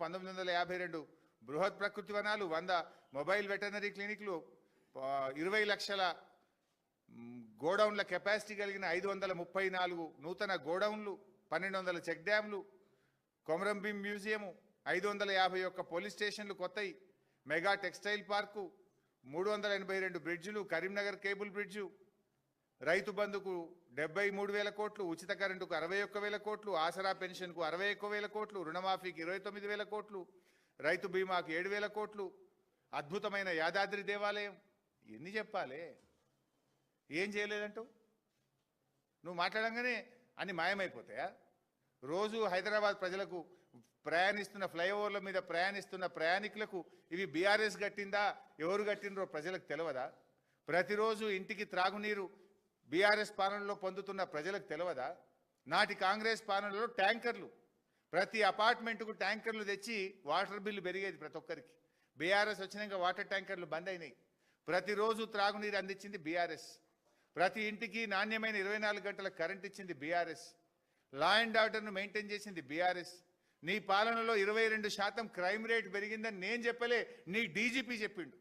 1952 బృహత్ ప్రకృతి వనాలు, 100 మొబైల్ వెటర్నరీ క్లినిక్లు, 20 లక్షల గోడౌన్ల కెపాసిటీ కలిగిన 534 నూతన గోడౌన్లు, 1200 చెక్ డ్యాంలు, కొమరంభీం మ్యూజియము, 551 పోలీస్ స్టేషన్లు కొత్తయి, మెగా టెక్స్టైల్ పార్కు, 382 బ్రిడ్జిలు, కరీంనగర్ కేబుల్ బ్రిడ్జు, రైతు బంధుకు 73,000 కోట్లు, ఉచిత కరెంటుకు 61,000 కోట్లు, ఆసరా పెన్షన్కు 61,000 కోట్లు, రుణమాఫీకి 29,000 కోట్లు, రైతు బీమాకు 7,000 కోట్లు, అద్భుతమైన యాదాద్రి దేవాలయం. ఎన్ని చెప్పాలి? ఏం చేయలేదంటూ నువ్వు మాట్లాడంగానే అన్ని మాయమైపోతాయా? రోజు హైదరాబాద్ ప్రజలకు ప్రయాణిస్తున్న ఫ్లైఓవర్ల మీద ప్రయాణిస్తున్న ప్రయాణికులకు ఇవి బీఆర్ఎస్ కట్టిందా, ఎవరు కట్టినరో ప్రజలకు తెలియదా? ప్రతిరోజు ఇంటికి త్రాగునీరు బీఆర్ఎస్ పాలనలో పొందుతున్న ప్రజలకు తెలియదా? నాటి కాంగ్రెస్ పాలనలో ట్యాంకర్లు, ప్రతి అపార్ట్మెంట్కు ట్యాంకర్లు తెచ్చి వాటర్ బిల్లు పెరిగేది ప్రతి ఒక్కరికి. బీఆర్ఎస్ వచ్చినాక వాటర్ ట్యాంకర్లు బంద్ అయినాయి. ప్రతిరోజు త్రాగునీరు అందించింది బీఆర్ఎస్. ప్రతి ఇంటికి నాణ్యమైన 24 గంటల కరెంట్ ఇచ్చింది బీఆర్ఎస్. లా అండ్ ఆర్డర్ను మెయింటైన్ చేసింది బీఆర్ఎస్. నీ పాలనలో 22% క్రైమ్ రేట్ పెరిగిందని నేను చెప్పలే, నీ డీజీపీ చెప్పిండు.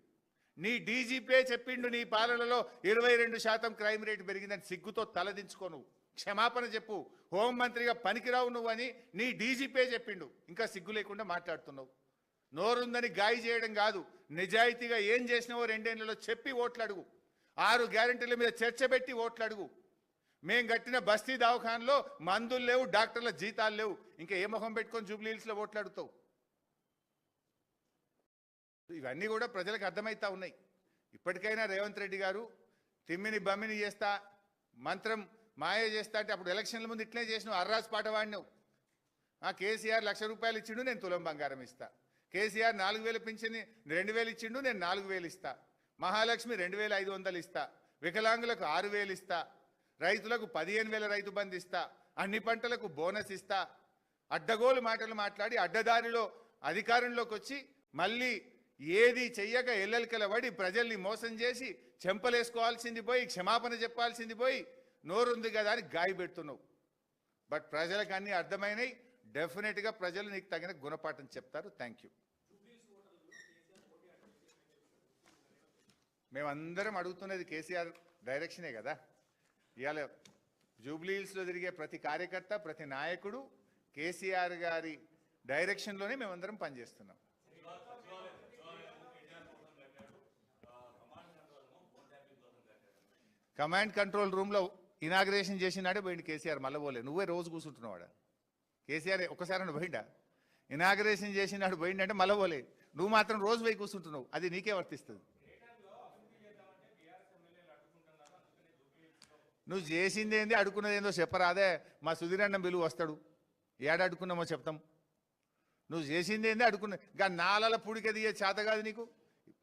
నీ డీజీపీ చెప్పిండు నీ పాలనలో 22% క్రైమ్ రేట్ పెరిగిందని. సిగ్గుతో తలదించుకో, నువ్వు క్షమాపణ చెప్పు. హోంమంత్రిగా పనికిరావు నువ్వు అని నీ డీజీపీ చెప్పిండు. ఇంకా సిగ్గు లేకుండా మాట్లాడుతున్నావు. నోరుందని గాయి చేయడం కాదు, నిజాయితీగా ఏం చేసినావో 2 ఏళ్లలో చెప్పి ఓట్లు అడుగు. 6 గ్యారెంటీల మీద చర్చ పెట్టి ఓట్లు అడుగు. మేం కట్టిన బస్తీ దవాఖానలో మందులు లేవు, డాక్టర్ల జీతాలు లేవు. ఇంకా ఏ మొహం పెట్టుకొని జూబ్లీ హిల్స్లో ఓట్లు అడుగుతావు? ఇవన్నీ కూడా ప్రజలకు అర్థమవుతా ఉన్నాయి. ఇప్పటికైనా రేవంత్ రెడ్డి గారు తిమ్మిని బమ్మిని చేస్తా, మంత్రం మాయ చేస్తా అంటే అప్పుడు ఎలక్షన్ల ముందు ఇట్లే చేసినావు. అర్రాస్ పాట వాడినావు. కేసీఆర్ ₹1,00,000 ఇచ్చిండు, నేను తులం బంగారం ఇస్తా. కేసీఆర్ 4,000 పింఛని 2,000 ఇచ్చిండు, నేను 4,000 ఇస్తా. మహాలక్ష్మి 2,500 ఇస్తా. వికలాంగులకు 6,000 ఇస్తా. రైతులకు 15,000 రైతు బంధు ఇస్తా. అన్ని పంటలకు బోనస్ ఇస్తా. అడ్డగోలు మాటలు మాట్లాడి అడ్డదారిలో అధికారంలోకి వచ్చి మళ్ళీ ఏది చెయ్యక ఎల్లెలకల పడి ప్రజల్ని మోసం చేసి చెంపలేసుకోవాల్సింది పోయి క్షమాపణ చెప్పాల్సింది పోయి నోరుంది కదా అని గాయ పెడుతున్నావు. బట్ ప్రజలకు అన్నీ అర్థమైనాయి. డెఫినెట్గా ప్రజలు నీకు తగిన గుణపాఠం చెప్తారు. Thank you. మేమందరం అడుగుతున్నది కేసీఆర్ డైరెక్షనే కదా. ఇవాళ జూబ్లీ హిల్స్లో తిరిగే ప్రతి కార్యకర్త, ప్రతి నాయకుడు కేసీఆర్ గారి డైరెక్షన్లోనే మేమందరం పనిచేస్తున్నాం. కమాండ్ కంట్రోల్ రూమ్లో ఇనాగ్రేషన్ చేసినాడే పోయింది కేసీఆర్. మళ్ళీ పోలే. నువ్వే రోజు కూర్చుంటున్నావాడ. కేసీఆర్ ఒక్కసారి పోయిండా? ఇనాగ్రేషన్ చేసినాడు పోయిండంటే మళ్ళీ పోలే. నువ్వు మాత్రం రోజు పోయి కూర్చుంటున్నావు. అది నీకే వర్తిస్తుంది. నువ్వు చేసింది ఏంది, అడుక్కున్నది ఏందో చెప్పరాదే. మా సుధీరన్నం బిలువ వస్తాడు, ఏడ అడుక్కున్నామో చెప్తాం. నువ్వు చేసింది ఏంది, అడుక్కున్నా. ఇంకా నాలల పుడిక తీయే చేత కాదు నీకు.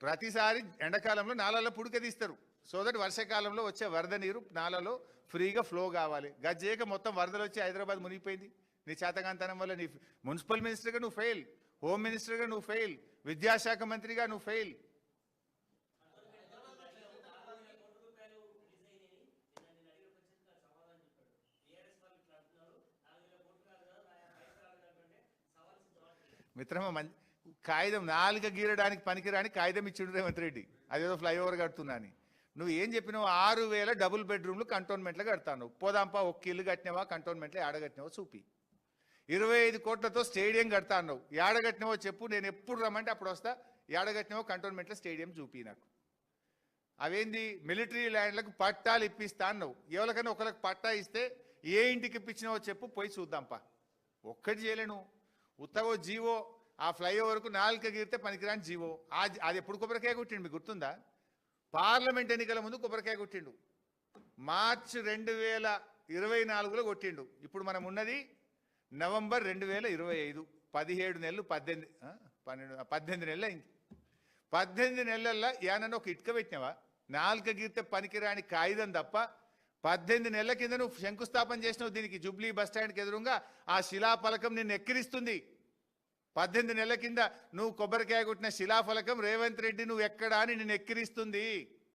ప్రతిసారి ఎండాకాలంలో నాలల పుడిక తీస్తారు. సో దట్ వర్షాకాలంలో వచ్చే వరద నీరు నాలలో ఫ్రీగా ఫ్లో కావాలి. గజ్జేక మొత్తం వరదలు వచ్చి హైదరాబాద్ మునిగిపోయింది నీ చేతకాంతనం వల్ల. నీ మున్సిపల్ మినిస్టర్గా నువ్వు ఫెయిల్, హోమ్ మినిస్టర్గా నువ్వు ఫెయిల్, విద్యాశాఖ మంత్రిగా నువ్వు ఫెయిల్. మిత్రమా, కాగితం 4 గీరడానికి పనికిరాని కాగితం ఇచ్చిండు రేవంత్ రెడ్డి, అదేదో ఫ్లైఓవర్ కడుతున్నా అని. నువ్వు ఏం చెప్పినావు? 6,000 డబుల్ బెడ్రూమ్లు కంటోన్మెంట్లో కడతాను. పోదాంపా, ఒక్క ఇల్లు కట్టినవా కంటోన్మెంట్లో? ఏడగట్టినవో చూపి. 25 కోట్లతో స్టేడియం కడతాను. ఏడగట్టినవో చెప్పు, నేను ఎప్పుడు రమ్మంటే అప్పుడు వస్తా. ఏడగట్టినవో కంటోన్మెంట్లో స్టేడియం చూపి నాకు. అవేంది? మిలిటరీ ల్యాండ్లకు పట్టాలు ఇప్పిస్తా అన్నావు. ఎవరికైనా ఒకరికి పట్టా ఇస్తే ఏ ఇంటికి ఇప్పించినావో చెప్పు, పోయి చూద్దాంపా. ఒక్కటి చేయలేను. ఉత్తగో జీవో, ఆ ఫ్లైఓవర్కు 4 గీరితే పనికిరాని జీవో. అది ఎప్పుడు కొబ్బరికాయ కొట్టిండు మీకు గుర్తుందా? పార్లమెంట్ ఎన్నికల ముందు కొబ్బరికాయ కొట్టిండు. మార్చి 2024లో కొట్టిండు. ఇప్పుడు మనం ఉన్నది నవంబర్ 2025. 17 నెలలు, 18 నెలలు అయింది. 18 నెలల్లో ఏనన్నా ఒక ఇటుక పెట్టినావా? 4 గీరితే పనికిరాని కాగితం తప్ప. 18 నెలల కింద నువ్వు శంకుస్థాపన చేసినావు దీనికి. జూబ్లీ బస్ స్టాండ్కి ఎదురుగా ఆ శిలాఫలకం నిన్ను ఎక్కిరిస్తుంది. 18 నెలల కింద నువ్వు కొబ్బరికాయ కొట్టిన శిలాఫలకం రేవంత్ రెడ్డి నువ్వు ఎక్కడా అని నిన్ను ఎక్కిరిస్తుంది.